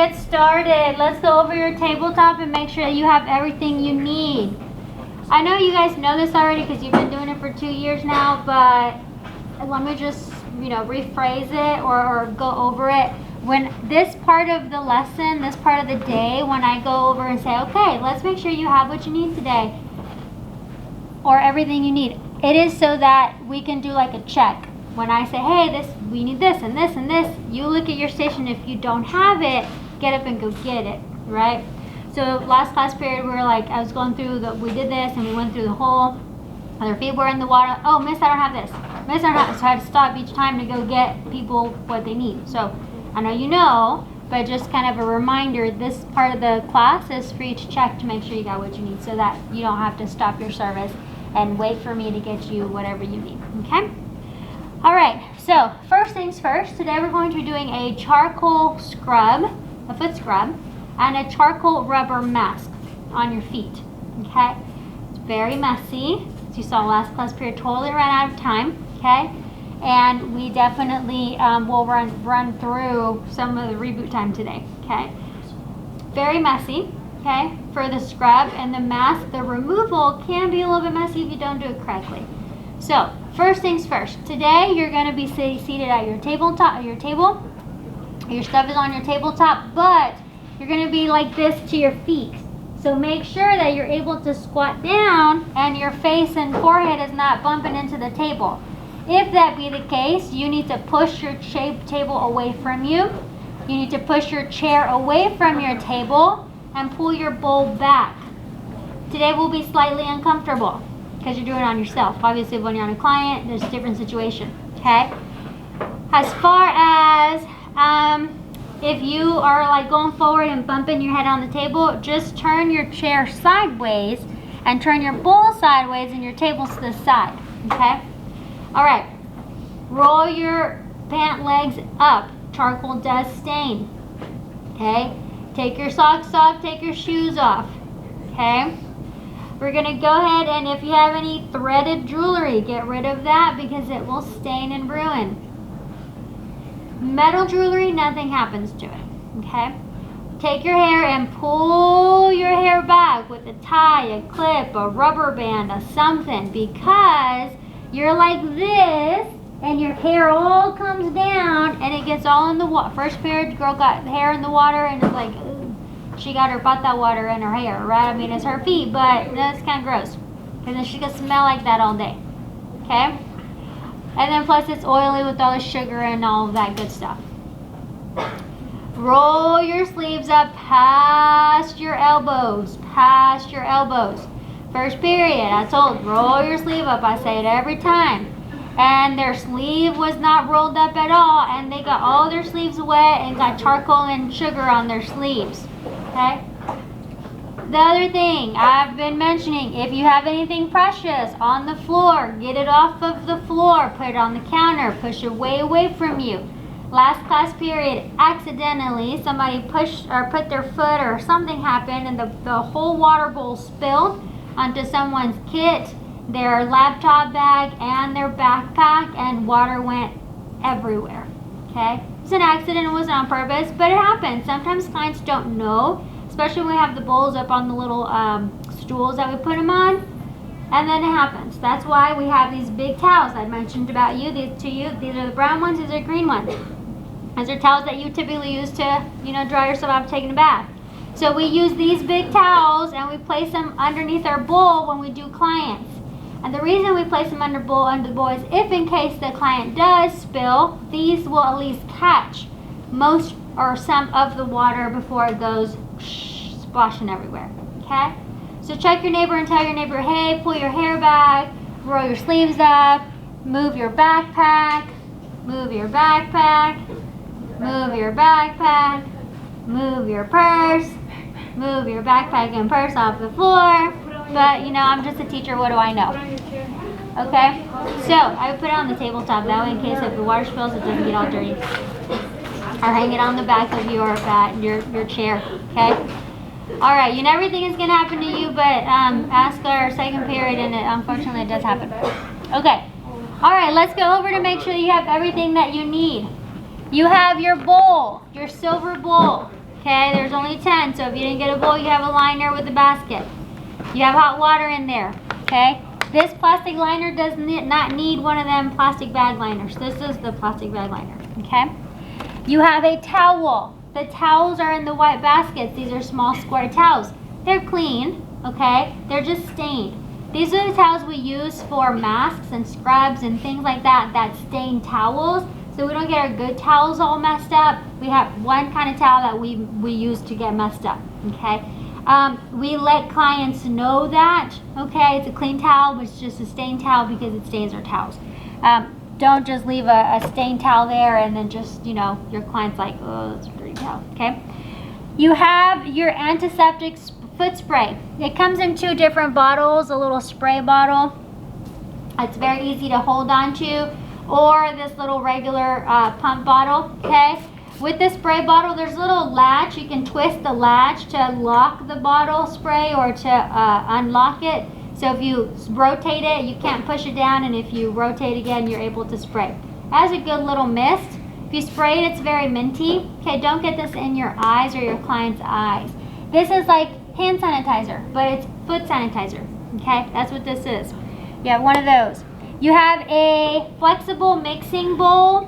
get started. Let's go over your tabletop and make sure that you have everything you need. I know you guys know this already because you've been doing it for 2 years now, but let me just, rephrase it or go over it. When this part of the lesson, this part of the day, when I go over and say, okay, let's make sure you have what you need today or everything you need, it is so that we can do like a check. When I say, hey, we need this and this and this, you look at your station. If you don't have it, get up and go get it, right? So last class period, we were like, I was going through we did this and we went through the whole, their feet were in the water. Oh, miss, I don't have this. Miss, I don't have this. So I had to stop each time to go get people what they need. So I know you know, but just kind of a reminder, this part of the class is for you to check to make sure you got what you need so that you don't have to stop your service and wait for me to get you whatever you need, okay? All right, so first things first, today we're going to be doing a charcoal scrub, a foot scrub, and a charcoal rubber mask on your feet, okay? It's very messy. As you saw last class period, totally ran out of time, okay? And we definitely will run through some of the reboot time today, okay? Very messy, okay? For the scrub and the mask, the removal can be a little bit messy if you don't do it correctly. So, first things first. Today, you're going to be seated at your tabletop, your table. Your stuff is on your tabletop, but you're going to be like this to your feet. So make sure that you're able to squat down and your face and forehead is not bumping into the table. If that be the case, you need to push your table away from you. You need to push your chair away from your table and pull your bowl back. Today will be slightly uncomfortable because you're doing it on yourself. Obviously, when you're on a client, there's a different situation, okay? As far as if you are like going forward and bumping your head on the table, just turn your chair sideways and turn your bowl sideways and your table to the side, okay? All right, roll your pant legs up. Charcoal does stain, okay? Take your socks off, take your shoes off, okay? We're gonna go ahead and if you have any threaded jewelry, get rid of that because it will stain and ruin. Metal jewelry, nothing happens to it, okay? Take your hair and pull your hair back with a tie, a clip, a rubber band, a something because you're like this and your hair all comes down and it gets all in the water. First period, girl got hair in the water and it's like, ooh, she got her bata water in her hair, right? I mean, it's her feet, but that's kind of gross because then she could smell like that all day, okay? And then plus it's oily with all the sugar and all of that good stuff. Roll your sleeves up past your elbows, past your elbows. First period, I told, roll your sleeve up. I say it every time. And their sleeve was not rolled up at all, and they got all their sleeves wet and got charcoal and sugar on their sleeves, okay? The other thing I've been mentioning, if you have anything precious on the floor, get it off of the floor, put it on the counter, push it way away from you. Last class period, accidentally, somebody pushed or put their foot or something happened and the whole water bowl spilled onto someone's kit, their laptop bag, and their backpack, and water went everywhere, okay? It's an accident, it wasn't on purpose, but it happens. Sometimes clients don't know, especially when we have the bowls up on the little stools that we put them on, and then it happens. That's why we have these big towels I mentioned about you, these are the brown ones, these are the green ones. These are towels that you typically use to, dry yourself after taking a bath. So we use these big towels and we place them underneath our bowl when we do clients. And the reason we place them under the bowl is if in case the client does spill, these will at least catch most or some of the water before it goes splashing everywhere, okay? So check your neighbor and tell your neighbor, hey, pull your hair back, roll your sleeves up, move your backpack, move your backpack, move your backpack, move your purse, move your backpack and purse off the floor. But, I'm just a teacher. What do I know? Okay? So, I put it on the tabletop. That way, in case if the water spills, it doesn't get all dirty. Or hang it on the back of your chair. Okay? All right. Everything is going to happen to you, but ask our second period, and unfortunately, it does happen. Okay. All right. Let's go over to make sure that you have everything that you need. You have your bowl, your silver bowl. Okay, okay? There's only 10, so if you didn't get a bowl, you have a liner with a basket. You have hot water in there, okay? This plastic liner does not need one of them plastic bag liners. This is the plastic bag liner, okay? You have a towel. The towels are in the white baskets. These are small square towels. They're clean, okay? They're just stained. These are the towels we use for masks and scrubs and things like that, that stained towels. So we don't get our good towels all messed up. We have one kind of towel that we use to get messed up, okay? We let clients know that, okay? It's a clean towel, but it's just a stained towel because it stains our towels. Don't just leave a stained towel there and then just, you know, your client's like, oh, that's a dirty towel, okay? You have your antiseptic foot spray. It comes in 2 different bottles, a little spray bottle. It's very easy to hold on to, or this little regular pump bottle, okay? With the spray bottle, there's a little latch. You can twist the latch to lock the bottle spray or to unlock it. So if you rotate it, you can't push it down, and if you rotate again, you're able to spray. It has a good little mist. If you spray it, it's very minty. Okay, don't get this in your eyes or your client's eyes. This is like hand sanitizer, but it's foot sanitizer, okay? That's what this is. You have one of those. You have a flexible mixing bowl,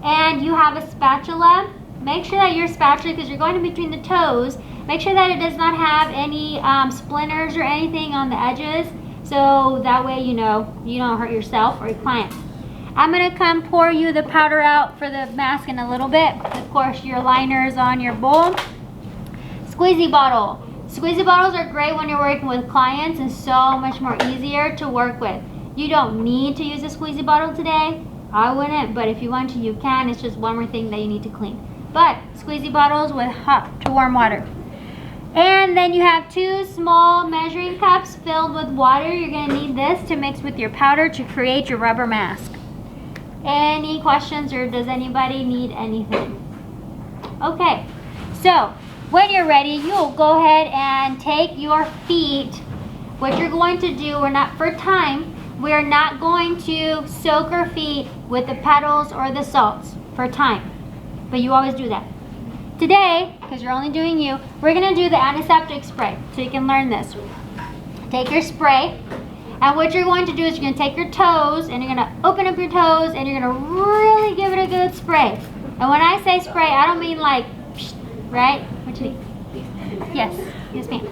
and you have a spatula. Make sure that your spatula, because you're going in between the toes, make sure that it does not have any splinters or anything on the edges, so that way you know you don't hurt yourself or your client. I'm going to come pour you the powder out for the mask in a little bit. Of course, your liner is on your bowl. Squeezy bottle. Squeezy bottles are great when you're working with clients and so much more easier to work with. You don't need to use a squeezy bottle today. I wouldn't, but if you want to, you can. It's just one more thing that you need to clean. But squeezy bottles with hot to warm water. And then you have 2 small measuring cups filled with water. You're going to need this to mix with your powder to create your rubber mask. Any questions, or does anybody need anything? Okay, so when you're ready, you'll go ahead and take your feet. What you're going to do, we're not going to soak our feet with the petals or the salts for time. But you always do that. Today, because you're only doing you, we're going to do the antiseptic spray, so you can learn this. Take your spray, and what you're going to do is you're going to take your toes, and you're going to open up your toes, and you're going to really give it a good spray. And when I say spray, I don't mean like, right? What you think? Yes ma'am.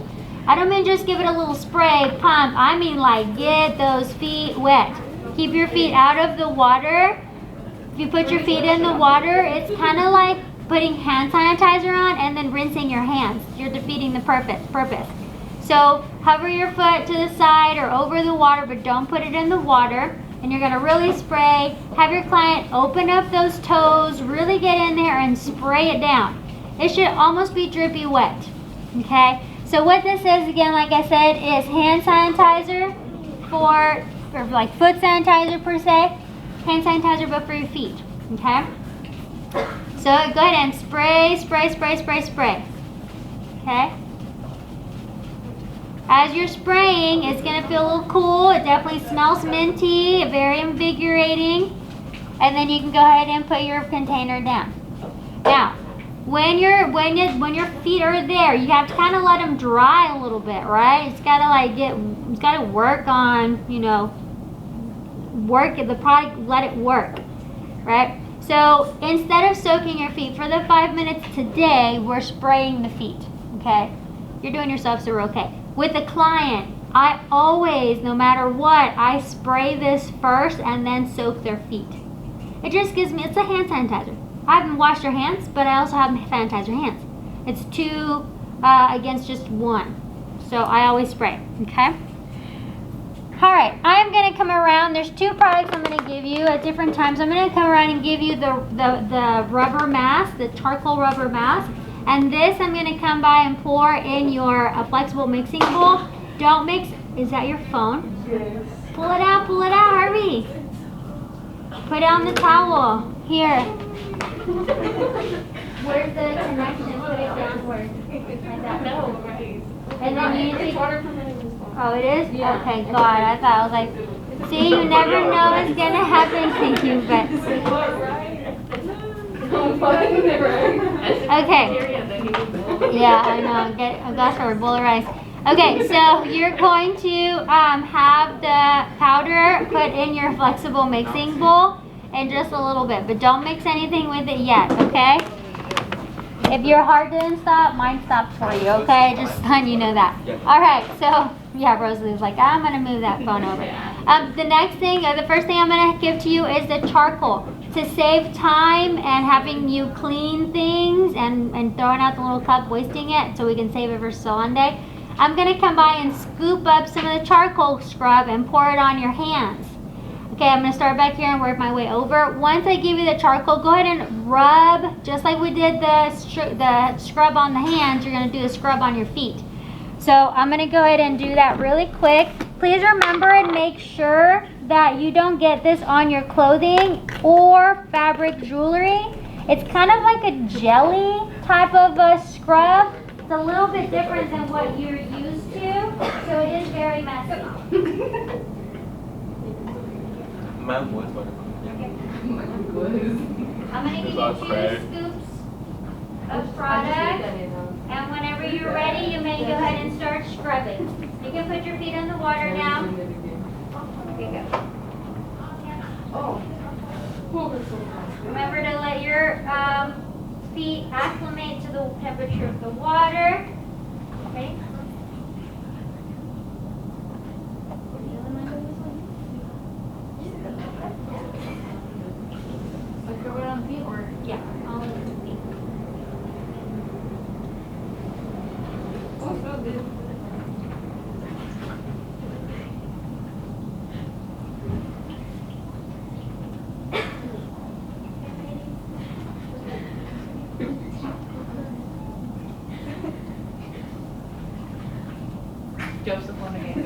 I don't mean just give it a little spray, pump. I mean like get those feet wet. Keep your feet out of the water. If you put your feet in the water, it's kind of like putting hand sanitizer on and then rinsing your hands. You're defeating the purpose. So hover your foot to the side or over the water, but don't put it in the water. And you're going to really spray. Have your client open up those toes, really get in there and spray it down. It should almost be drippy wet, okay? So what this is, again, like I said, is hand sanitizer or like foot sanitizer per se. Hand sanitizer, but for your feet, okay? So go ahead and spray, okay? As you're spraying, it's going to feel a little cool. It definitely smells minty, very invigorating. And then you can go ahead and put your container down. Now, when your feet are there, you have to kind of let them dry a little bit, right? It's got to work on, you know, work the product, let it work, right? So instead of soaking your feet for the 5 minutes today, we're spraying the feet, okay? You're doing yourself, so we're okay. With a client, I always, no matter what, I spray this first and then soak their feet. It just gives me, it's a hand sanitizer. I haven't washed their hands, but I also haven't sanitized their hands. It's 2 against just 1. So I always spray, okay? All right, I'm going to come around. There's 2 products I'm going to give you at different times. I'm going to come around and give you the rubber mask, the charcoal rubber mask. And this I'm going to come by and pour in your flexible mixing bowl. Don't mix. Is that your phone? Yes. Pull it out, hurry. Put it on the towel. Here. Where's the connection? Put it downward. Like that. No, right. And then you It's water from the Oh, it is? Yeah. Okay, God. I thought, I was like, see, you never know what's going to happen to you, but. Okay. Yeah, I know. Get a glass or a bowl of rice. Okay, so you're going to have the powder put in your flexible mixing bowl in just a little bit, but don't mix anything with it yet, okay? If your heart didn't stop, mine stopped for you, okay? Just letting you know that. All right, so yeah, Rosalie's like, I'm gonna move that phone over. The next thing, the first thing I'm gonna give to you is the charcoal. To save time and having you clean things and throwing out the little cup, wasting it, so we can save it for Sunday, I'm gonna come by and scoop up some of the charcoal scrub and pour it on your hands. Okay, I'm gonna start back here and work my way over. Once I give you the charcoal, go ahead and rub, just like we did the scrub on the hands, you're gonna do the scrub on your feet. So I'm gonna go ahead and do that really quick. Please remember and make sure that you don't get this on your clothing or fabric jewelry. It's kind of like a jelly type of a scrub. It's a little bit different than what you're used to, so it is very messy. Mine was but I'm going to give you 2 scoops of product, and whenever you're ready, you may go ahead and start scrubbing. You can put your feet in the water now. Here you go. Remember to let your feet acclimate to the temperature of the water. Okay. Yeah, all of the feet. Oh, so good. Joseph on again.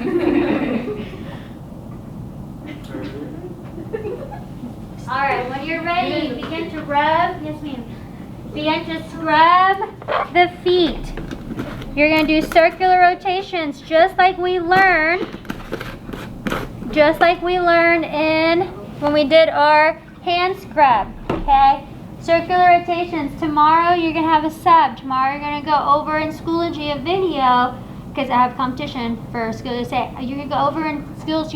All right, when you're ready, begin to rub. Yes, ma'am. Begin to scrub the feet. You're going to do circular rotations just like we learned in when we did our hand scrub, okay? Circular rotations. Tomorrow you're going to have a sub. Tomorrow you're going to go over in Schoology a video, because I have competition for Schoology. You're going to go over in Schoology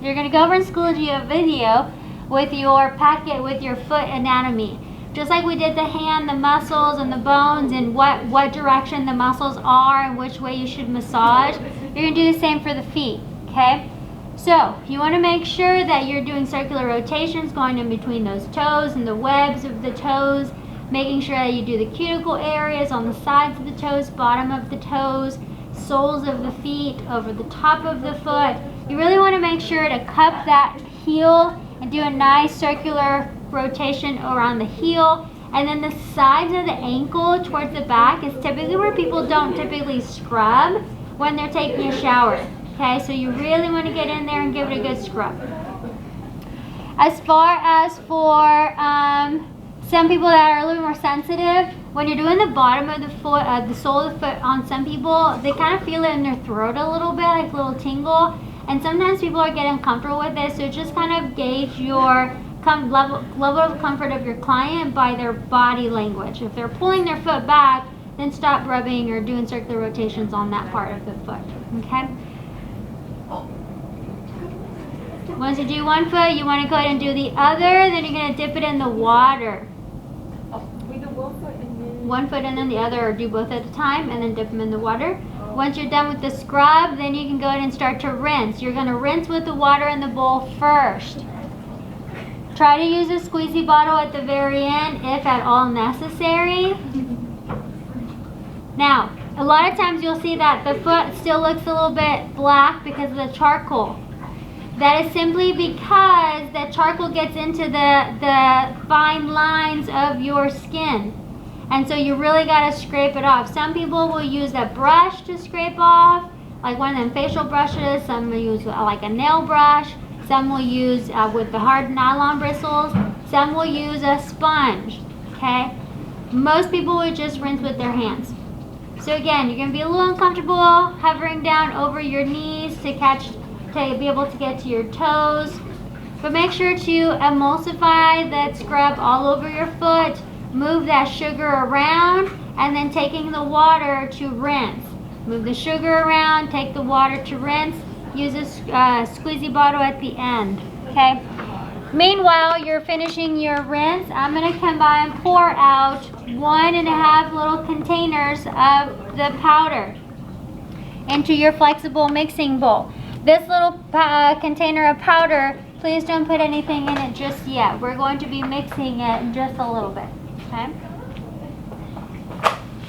you're going to go over in Schoology a video with your packet with your foot anatomy. Just like we did the hand, the muscles, and the bones, and what direction the muscles are and which way you should massage. You're going to do the same for the feet, okay? So you want to make sure that you're doing circular rotations going in between those toes and the webs of the toes, making sure that you do the cuticle areas on the sides of the toes, bottom of the toes, soles of the feet, over the top of the foot. You really want to make sure to cup that heel and do a nice circular rotation around the heel. And then the sides of the ankle towards the back is typically where people don't typically scrub when they're taking a shower. Okay, so you really want to get in there and give it a good scrub. As far as for some people that are a little more sensitive, when you're doing the bottom of the foot, the sole of the foot on some people, they kind of feel it in their throat a little bit, like a little tingle. And sometimes people are getting uncomfortable with it, so just kind of gauge your level of comfort of your client by their body language. If they're pulling their foot back, then stop rubbing or doing circular rotations on that part of the foot, okay? Once you do one foot, you want to go ahead and do the other, then you're going to dip it in the water. We do One foot and then the other, or do both at a time, and then dip them in the water. Once you're done with the scrub, then you can go ahead and start to rinse. You're going to rinse with the water in the bowl first. Try to use a squeezy bottle at the very end if at all necessary. Now, a lot of times you'll see that the foot still looks a little bit black because of the charcoal. That is simply because the charcoal gets into the fine lines of your skin. And so you really got to scrape it off. Some people will use a brush to scrape off, like one of them facial brushes. Some will use like a nail brush. Some will use with the hard nylon bristles. Some will use a sponge, okay? Most people would just rinse with their hands. So again, you're going to be a little uncomfortable hovering down over your knees to be able to get to your toes. But make sure to emulsify that scrub all over your foot. Move that sugar around and then taking the water to rinse. Move the sugar around, take the water to rinse, use a squeezy bottle at the end, okay? Meanwhile, you're finishing your rinse. I'm gonna come by and pour out 1.5 little containers of the powder into your flexible mixing bowl. This little container of powder, please don't put anything in it just yet. We're going to be mixing it in just a little bit, okay?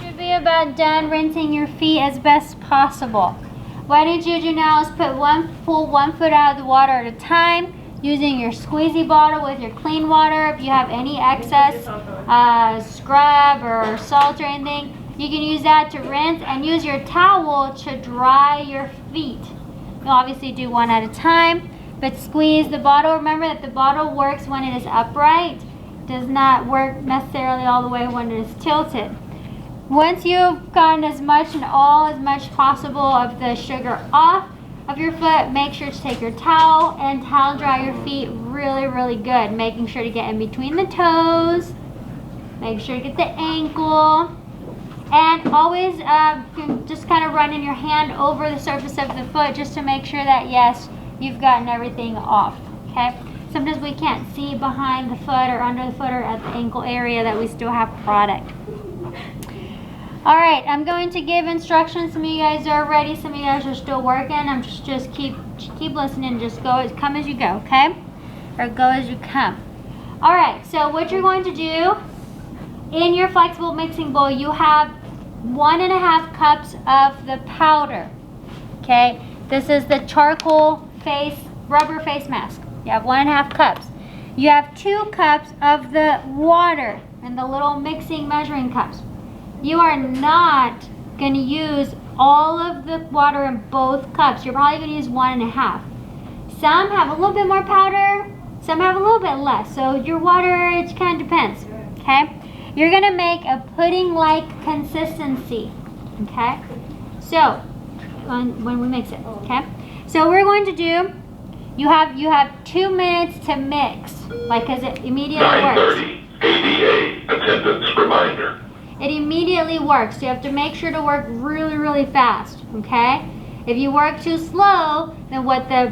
Should be about done rinsing your feet as best possible. What I need you to do now is pull 1 foot out of the water at a time, using your squeezy bottle with your clean water. If you have any excess scrub or salt or anything, you can use that to rinse, and use your towel to dry your feet. You'll obviously do 1 at a time, but squeeze the bottle. Remember that the bottle works when it is upright. It does not work necessarily all the way when it is tilted. Once you've gotten as much possible of the sugar off of your foot, make sure to take your towel and towel dry your feet really, really good. Making sure to get in between the toes. Make sure to get the ankle. And always just kind of running your hand over the surface of the foot just to make sure that, yes, you've gotten everything off, okay? Sometimes we can't see behind the foot or under the foot or at the ankle area that we still have product. All right, I'm going to give instructions. Some of you guys are ready. Some of you guys are still working. I'm just keep listening. Just come as you go, okay? Or go as you come. All right, so what you're going to do in your flexible mixing bowl, you have 1.5 cups of the powder, okay? This is the charcoal rubber face mask. You have 1.5 cups. You have 2 cups of the water in the little mixing measuring cups. You are not going to use all of the water in both cups. You're probably going to use 1.5. Some have a little bit more powder, some have a little bit less. So your water, it kind of depends, okay? You're going to make a pudding-like consistency, okay? So, when we mix it, okay? So we're going to do, you have 2 minutes to mix, like, because it immediately works. 9:30 ADA attendance reminder. It immediately works. You have to make sure to work really, really fast, okay? If you work too slow, then what the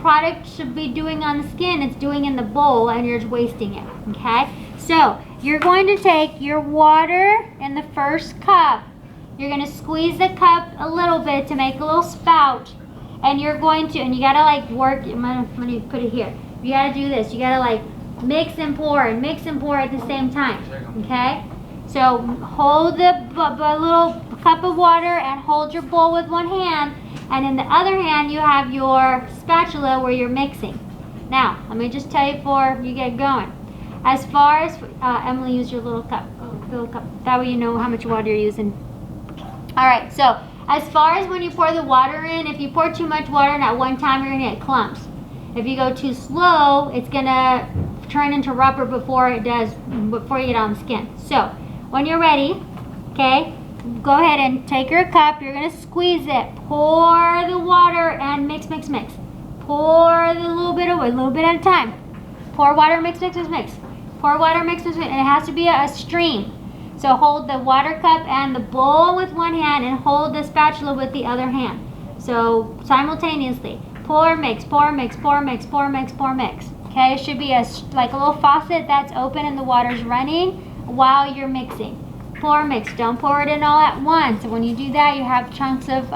product should be doing on the skin, it's doing in the bowl, and you're just wasting it, okay? So, you're going to take your water in the first cup. You're going to squeeze the cup a little bit to make a little spout. And you're going to, and you got to like work, I'm going to put it here. You got to do this. You got to like mix and pour at the same time, okay? So hold the little cup of water and hold your bowl with one hand, and in the other hand you have your spatula where you're mixing. Now, let me just tell you before you get going. As far as, Emily, use your little cup. That way you know how much water you're using. Alright, so as far as when you pour the water in, if you pour too much water in at one time, you're going to get clumps. If you go too slow, it's going to turn into rubber before you get on the skin. So, when you're ready, okay, go ahead and take your cup. You're going to squeeze it. Pour the water and mix. Pour the little bit at a time. Pour water, mix. Pour water, mix. And it has to be a stream. So hold the water cup and the bowl with one hand and hold the spatula with the other hand. So simultaneously. Pour, mix. Okay, it should be like a little faucet that's open and the water's running while you're mixing. Pour, mix. Don't pour it in all at once. When you do that, you have chunks of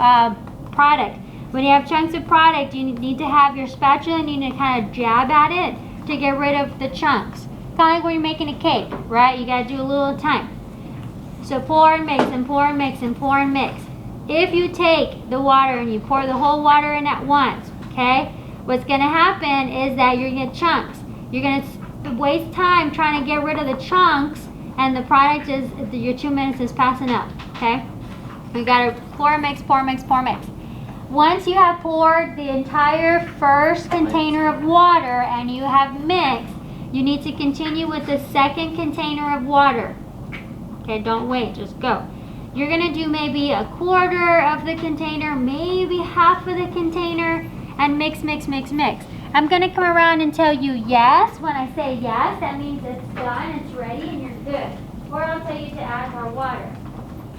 product. When you have chunks of product, you need to have your spatula and you need to kind of jab at it to get rid of the chunks. Kind of like when you're making a cake, right? You got to do a little at a time. So pour and mix and pour and mix and pour and mix. If you take the water and you pour the whole water in at once, okay, what's going to happen is that you're going to get chunks. You're going to waste time trying to get rid of the chunks, and the product is, your 2 minutes is passing up, okay? You got to pour, mix. Once you have poured the entire first container of water and you have mixed, you need to continue with the second container of water. Okay, don't wait, just go. You're going to do maybe a quarter of the container, maybe half of the container, and mix. I'm going to come around and tell you yes. When I say yes, that means it's done, it's ready, and you're good. Or I'll tell you to add more water.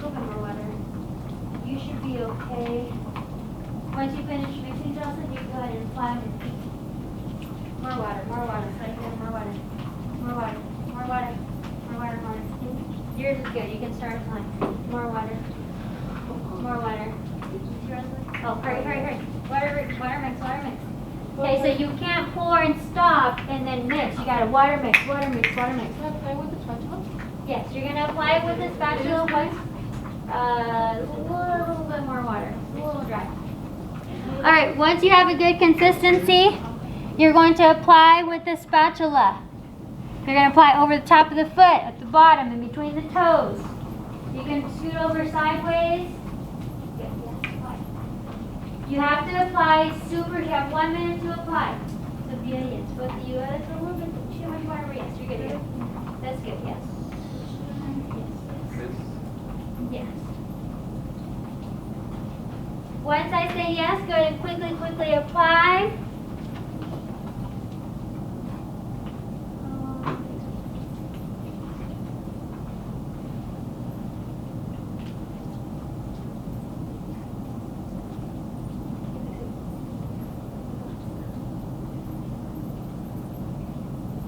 little bit more water. You should be okay. Once you finish mixing, Jocelyn, you go ahead and apply on your feet. More water, right here, more water. More water, more water, more water, more water. Yours is good, you can start applying. More water. More water. Oh, hurry. Water mix. Okay, so you can't pour and stop and then mix. You gotta water mix. Can I play with the spatula? Yes, you're gonna apply it with the spatula once. A little bit more water, a little dry. All right, once you have a good consistency, you're going to apply with the spatula. You're going to apply over the top of the foot, at the bottom, in between the toes. You can scoot over sideways. Good, yes, apply. You have to apply super, you have 1 minute to apply. So be yes, both of you, that's a little bit too much water, yes, you're good, That's good, yes. This. Yes. Once I say yes, go ahead and quickly apply.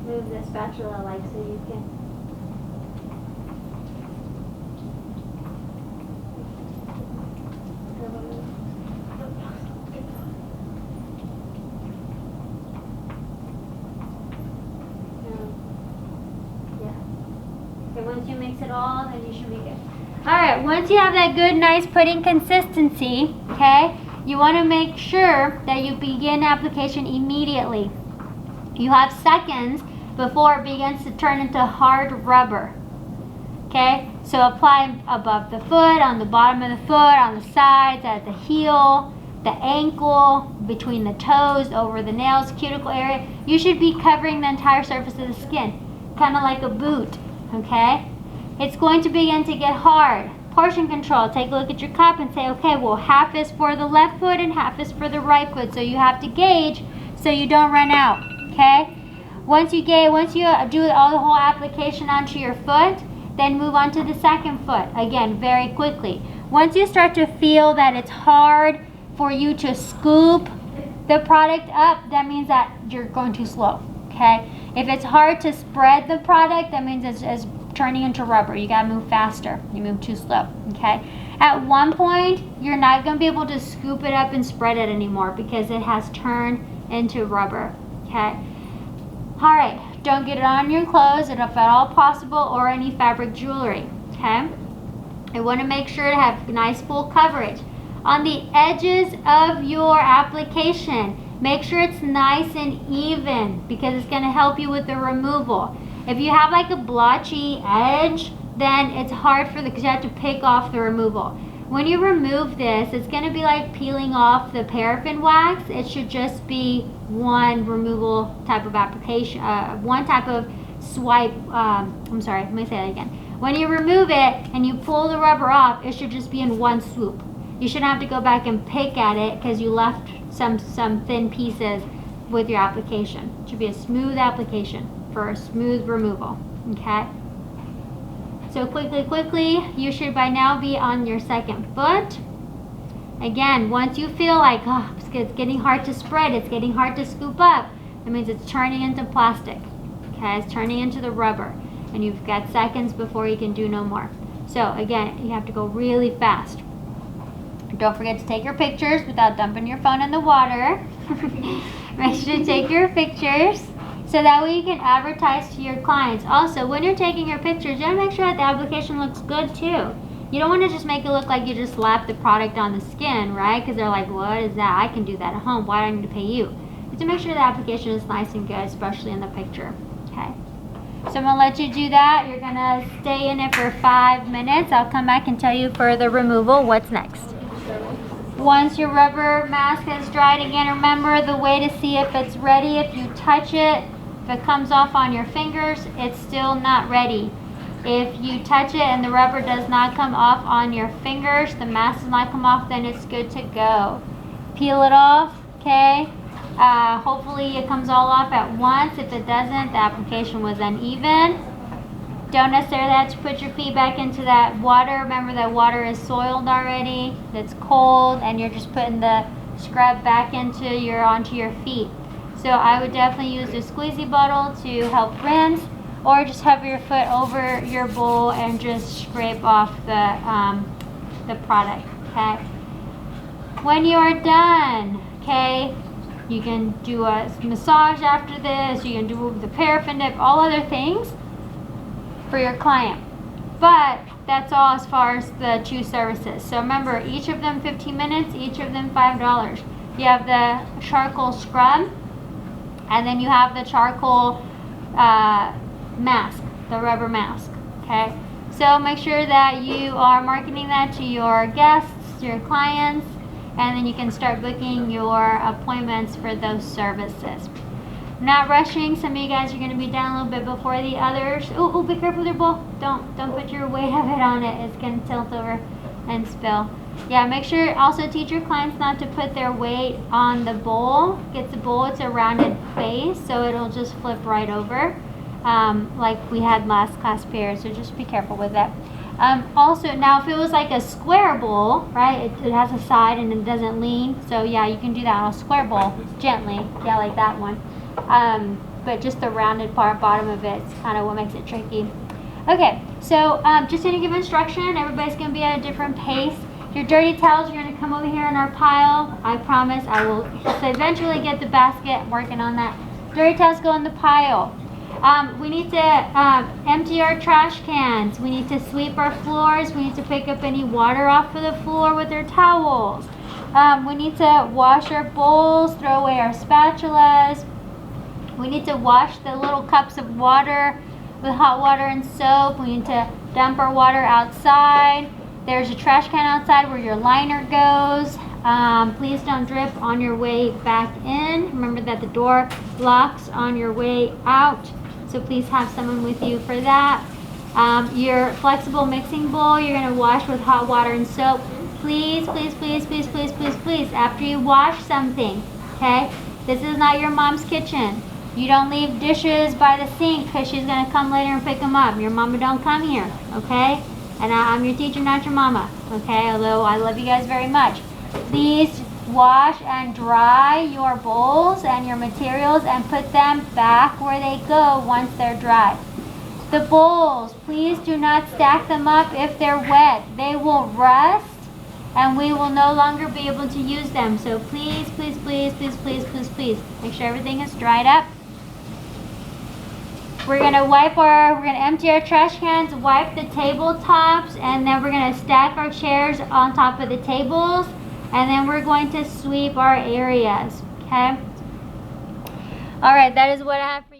Move the spatula like so you can. Okay, once you mix it all, then you should be good. Alright, once you have that good, nice pudding consistency, okay, you want to make sure that you begin application immediately. You have seconds before it begins to turn into hard rubber. Okay, so apply above the foot, on the bottom of the foot, on the sides, at the heel, the ankle, between the toes, over the nails, cuticle area. You should be covering the entire surface of the skin, kind of like a boot. Okay, it's going to begin to get hard. Portion control. Take a look at your cup and say, okay, well, half is for the left foot and half is for the right foot. So you have to gauge so you don't run out. Okay, once you do all the whole application onto your foot, then move on to the second foot. Again, very quickly. Once you start to feel that it's hard for you to scoop the product up, that means that you're going too slow. Okay, if it's hard to spread the product, that means it's turning into rubber. You gotta move faster. You move too slow. Okay, at one point you're not gonna be able to scoop it up and spread it anymore because it has turned into rubber. Okay, all right, don't get it on your clothes if at all possible, or any fabric jewelry. Okay, you want to make sure to have nice full coverage on the edges of your application. Make sure it's nice and even because it's going to help you with the removal. If you have like a blotchy edge, then it's hard because you have to pick off the removal. When you remove this, it's going to be like peeling off the paraffin wax. It should just be one removal type of application, one type of swipe. Let me say that again. When you remove it and you pull the rubber off, it should just be in one swoop. You shouldn't have to go back and pick at it because you left some thin pieces with your application. It should be a smooth application for a smooth removal. Okay. So quickly, you should by now be on your second foot. Again, once you feel like, oh, it's getting hard to spread, it's getting hard to scoop up, that means it's turning into plastic. Okay, it's turning into the rubber. And you've got seconds before you can do no more. So again, you have to go really fast. Don't forget to take your pictures without dumping your phone in the water. Make sure to take your pictures so that way you can advertise to your clients. Also, when you're taking your pictures, you want to make sure that the application looks good too. You don't want to just make it look like you just slapped the product on the skin, right? Because they're like, what is that? I can do that at home. Why do I need to pay you? You have to make sure the application is nice and good, especially in the picture. Okay. So I'm going to let you do that. You're going to stay in it for 5 minutes. I'll come back and tell you for the removal what's next. Once your rubber mask has dried, again, remember the way to see if it's ready. If you touch it, if it comes off on your fingers, it's still not ready. If you touch it and the rubber does not come off on your fingers, the mask does not come off, then it's good to go. Peel it off, okay? Hopefully it comes all off at once. If it doesn't, the application was uneven. don't necessarily have to put your feet back into that water. Remember that water is soiled already, it's cold, and you're just putting the scrub back onto your feet. So I would definitely use a squeezy bottle to help rinse, or just have your foot over your bowl and just scrape off the product, okay? When you are done, okay, you can do a massage after this, you can do the paraffin dip, all other things for your client. But that's all as far as the 2 services. So remember, each of them 15 minutes, each of them $5. You have the charcoal scrub, and then you have the charcoal mask, the rubber mask, okay? So make sure that you are marketing that to your guests, your clients, and then you can start booking your appointments for those services. I'm not rushing. Some of you guys are going to be done a little bit before the others. Oh, be careful with your bowl. Don't put your weight of it on it. It's going to tilt over and spill. Yeah, make sure also teach your clients not to put their weight on the bowl. Get the bowl, it's a rounded base, so it'll just flip right over, like we had last class period. So just be careful with that. Also, now if it was like a square bowl, right, it has a side and it doesn't lean, so yeah, you can do that on a square bowl gently, yeah, like that one. But just the rounded part, bottom of it, is kind of what makes it tricky. Okay, so just to give instruction, everybody's going to be at a different pace. Your dirty towels are going to come over here in our pile. I promise I will eventually get the basket, working on that. Dirty towels go in the pile. We need to empty our trash cans. We need to sweep our floors. We need to pick up any water off of the floor with our towels. We need to wash our bowls, throw away our spatulas. We need to wash the little cups of water with hot water and soap. We need to dump our water outside. There's a trash can outside where your liner goes. Please don't drip on your way back in. Remember that the door locks on your way out, so please have someone with you for that. Your flexible mixing bowl, you're going to wash with hot water and soap. Please, please, please, please, please, please, please, after you wash something, okay? This is not your mom's kitchen. You don't leave dishes by the sink because she's going to come later and pick them up. Your mama don't come here, okay? And I'm your teacher, not your mama, okay? Although I love you guys very much. Please wash and dry your bowls and your materials and put them back where they go once they're dry. The bowls, please do not stack them up if they're wet. They will rust and we will no longer be able to use them. So please, please, please, please, please, please, please, make sure everything is dried up. We're gonna empty our trash cans, wipe the tabletops, and then we're gonna stack our chairs on top of the tables, and then we're going to sweep our areas, okay? All right, that is what I have for